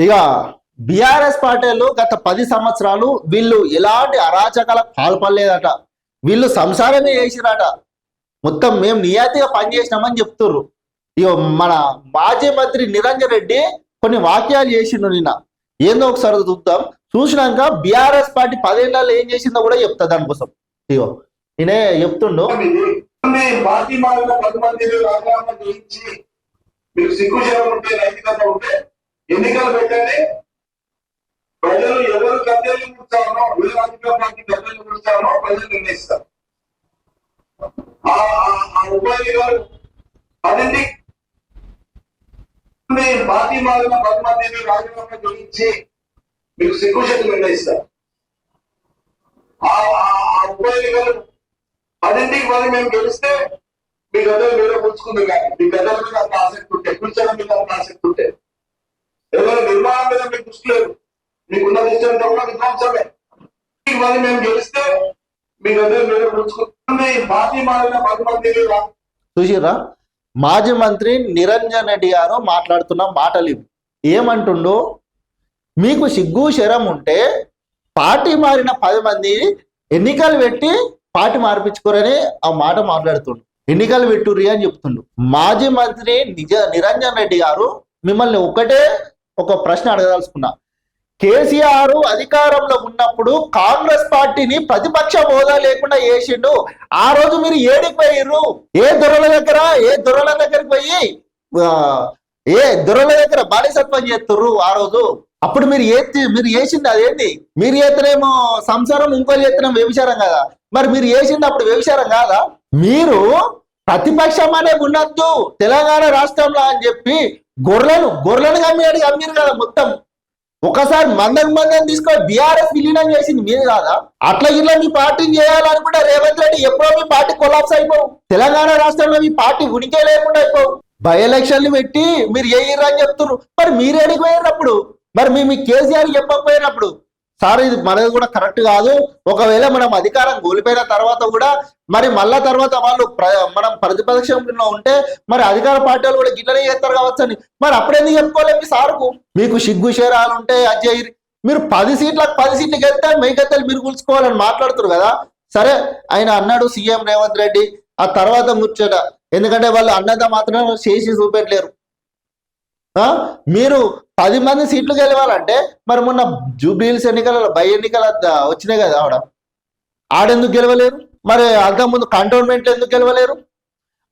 ఇక బీఆర్ఎస్ పార్టీలు గత 10 సంవత్సరాలు వీళ్ళు ఎలాంటి అరాచకాలకు పాల్పడలేదట. వీళ్ళు సంసారమే చేసిరట. మొత్తం మేము నియాతిగా పనిచేసినామని చెప్తుర్రు. ఇక మన మాజీ మంత్రి నిరంజన్ రెడ్డి కొన్ని వాక్యాలు చేసిండు నిన్న. ఏందో ఒకసారి చూద్దాం. చూసినాక బీఆర్ఎస్ పార్టీ 10 ఏళ్లలో ఏం చేసిందో కూడా చెప్తా దానికోసం. ఇగో నేనే చెప్తుండు. పార్టీ మారిన 10 మంది రాజీనామా చేయించి మీకు సిగ్గుశరం ఉంటే, నైతికత ఉంటే ఎన్నికలు పెట్టండి. ప్రజలు ఎవరు గద్దెలు కూర్చారనో, ఎవరు రాజకీయ పార్టీ గద్దెలు కూర్చారనో ప్రజలు నిర్ణయిస్తారు. ఆ ఉపాధి గారు అదండి. పార్టీ మారిన 10 మంది రాజీనామా చేయించి మీకు సిగ్గుశక్తి నిర్ణయిస్తారు. ఆ ఉపాధి గారు అదండి. మరి మేము గెలిస్తే మీ గద్దెలు వేరే పుచ్చుకుంది, కానీ మీ గద్దెల మీద అంత ఆసక్తి ఉంటే, కూర్చోడం మీద అంత ఆసక్తి ఉంటే, ఏదైనా నిర్మాణం మీద మీకు దృష్టి లేదు, మీకున్న దృష్టి అంతా కూడా విధ్వంసమే. మరి మేము గెలిస్తే మీ గద్దెలు వేరే పుచ్చుకుంది. పార్టీ మారిన 10 మంది చూసిర్రా, మాజీ మంత్రి నిరంజన్ రెడ్డి గారు మాట్లాడుతున్న మాటలు ఇవి. ఏమంటుండో, మీకు సిగ్గు శరం ఉంటే పార్టీ మారిన 10 మంది ఎన్నికలు పెట్టి పార్టీ మార్పించుకోరని ఆ మాట మాట్లాడుతుండు. ఎన్నికలు పెట్టుర్రి అని చెప్తుండు మాజీ మంత్రి నిరంజన్ రెడ్డి గారు. మిమ్మల్ని ఒక ప్రశ్న అడగదలుచుకున్నా. కేసీఆర్ అధికారంలో ఉన్నప్పుడు కాంగ్రెస్ పార్టీని ప్రతిపక్ష హోదా లేకుండా చేసిండు. ఆ రోజు మీరు ఏడికి పోయిర్రు? ఏ దొరల దగ్గరికి పోయి ఏ దొరల దగ్గర బానిసత్వం చేస్తుర్రు ఆ రోజు? అప్పుడు మీరు చేసింది అదేంటి? మీరు చేతనేమో సంసారం, ఇంకోళ్ళు చేతనేమో వ్యభిచారం కదా. మరి మీరు చేసింది అప్పుడు వ్యభిచారం కాదా? మీరు ప్రతిపక్షం అనే ఉన్నద్దు తెలంగాణ రాష్ట్రంలో అని చెప్పి గొర్రెలను అమ్మిరు కదా. మొత్తం ఒకసారి మందం తీసుకొని బీఆర్ఎస్ విలీనం చేసింది మీరు కాదా? అట్లా ఇట్లా మీ పార్టీని చేయాలనుకుంటే రేవంత్ రెడ్డి ఎప్పుడో మీ పార్టీ కొలాప్స్ అయిపోవు. తెలంగాణ రాష్ట్రంలో మీ పార్టీ ఉనికే లేకుండా అయిపోవు. బై ఎలక్షన్లు పెట్టి మీరు అని చెప్తున్నారు. మరి మీరు ఎడిగిపోయినప్పుడు, మరి మీ కేసీఆర్ చెప్పకపోయినప్పుడు, సార్ ఇది మనది కూడా కరెక్ట్ కాదు, ఒకవేళ మనం అధికారం కోల్పోయిన తర్వాత కూడా మరి మళ్ళా తర్వాత వాళ్ళు మనం ప్రతిపక్షంలో ఉంటే మరి అధికార పార్టీలు కూడా గిట్లనే చేస్తారు కావచ్చు అని మరి అప్పుడెందుకు చెప్పుకోలేదు మీ సార్కు? మీకు సిగ్గు శేరాలు ఉంటే అజయ్, మీరు 10 సీట్లకు వెళ్తే మిగతాలు మీరు కూల్చుకోవాలని మాట్లాడుతున్నారు కదా. సరే, ఆయన అన్నాడు సీఎం రేవంత్ రెడ్డి, ఆ తర్వాత ముచ్చట. ఎందుకంటే వాళ్ళు అన్నదా మాత్రం చేసి చూపెట్టలేరు. మీరు 10 మంది సీట్లు గెలవాలంటే మరి మొన్న జూబ్లీహిల్స్ ఎన్నికలలో బై ఎన్నికల వచ్చినాయి కదా, ఆడెందుకు గెలవలేరు? మరి అంతకుముందు కంటోన్మెంట్లు ఎందుకు గెలవలేరు?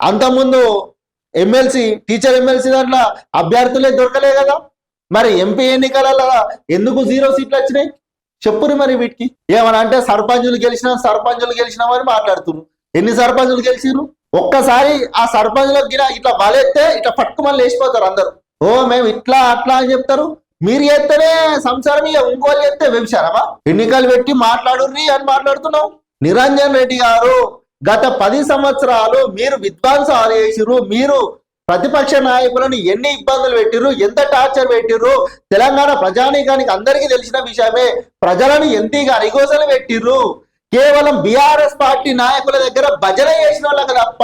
అంతకుముందు ఎమ్మెల్సీ, టీచర్ ఎమ్మెల్సీ దాంట్లో అభ్యర్థులే దొరకలే కదా. మరి ఎంపీ ఎన్నికలలో ఎందుకు 0 సీట్లు వచ్చినాయి? చెప్పురు మరి వీటికి. ఏమన్నా అంటే సర్పంచులు గెలిచినామని మాట్లాడుతున్నారు. ఎన్ని సర్పంచులు గెలిచిరు? ఒక్కసారి ఆ సర్పంచులకు ఇట్లా బలెత్తే ఇట్లా పట్టుకుమని లేచిపోతారు అందరు. ఓ మేము ఇట్లా అట్లా అని చెప్తారు. మీరు చేస్తేనే సంసారం, ఇక ఇంకోళ్ళు చేస్తే వ్యభిచారమా? ఎన్నికలు పెట్టి మాట్లాడుర్రి అని మాట్లాడుతున్నావు. నిరంజన్ రెడ్డి గారు, గత 10 సంవత్సరాలు మీరు విధ్వంసాలు చేసిర్రు. మీరు ప్రతిపక్ష నాయకులను ఎన్ని ఇబ్బందులు పెట్టిర్రు, ఎంత టార్చర్ పెట్టిర్రు. తెలంగాణ ప్రజానీకానికి అందరికీ తెలిసిన విషయమే. ప్రజలను ఎంతగా అరిగోసలు పెట్టిర్రు. కేవలం బీఆర్ఎస్ పార్టీ నాయకుల దగ్గర భజన చేసిన వాళ్ళకి తప్ప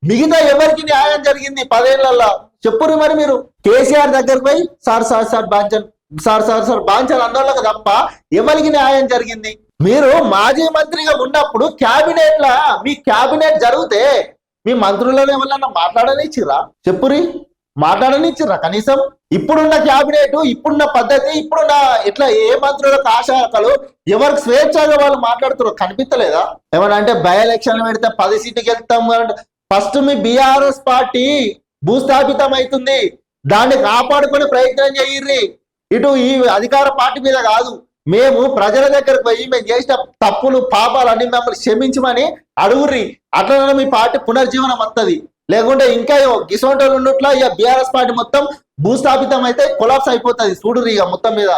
మిగతా ఎవరికి న్యాయం జరిగింది 10 ఏళ్లలో? చెప్పురు మరి మీరు. కేసీఆర్ దగ్గరకు పోయి సార్ బాంచన్ అందోళ్ళకి తప్ప ఎవరికి న్యాయం జరిగింది? మీరు మాజీ మంత్రిగా ఉన్నప్పుడు మీ క్యాబినెట్ జరిగితే మీ మంత్రులను ఎవరన్నా మాట్లాడనిచ్చిర్రా? చెప్పురి, మాట్లాడనిచ్చిర్రా కనీసం? ఇప్పుడున్న క్యాబినెట్, ఇప్పుడున్న పద్ధతి, ఇప్పుడున్న ఇట్లా ఏ మంత్రులకు ఆశాకలు ఎవరికి స్వేచ్ఛగా వాళ్ళు మాట్లాడుతారో కనిపించలేదా? ఏమన్నా అంటే బై ఎలక్షన్లు పెడితే 10 సీట్లకు వెళ్తాం. ఫస్ట్ మీ బీఆర్ఎస్ పార్టీ భూస్థాపితం అవుతుంది, దాన్ని కాపాడుకునే ప్రయత్నం చేయిర్రి. ఇటు ఈ అధికార పార్టీ మీద కాదు. మేము ప్రజల దగ్గరకు పోయి మేము చేసిన తప్పులు పాపాలు అన్ని మమ్మల్ని క్షమించమని అడుగుర్రి. అట్లనే మీ పార్టీ పునర్జీవనం వస్తుంది. లేకుంటే ఇంకా గిసోంటోళ్ళు ఉన్నట్ల ఇక బీఆర్ఎస్ పార్టీ మొత్తం భూస్థాపితం అయితే కొలాప్స్ అయిపోతుంది. చూడుర్రి ఇక మొత్తం మీద.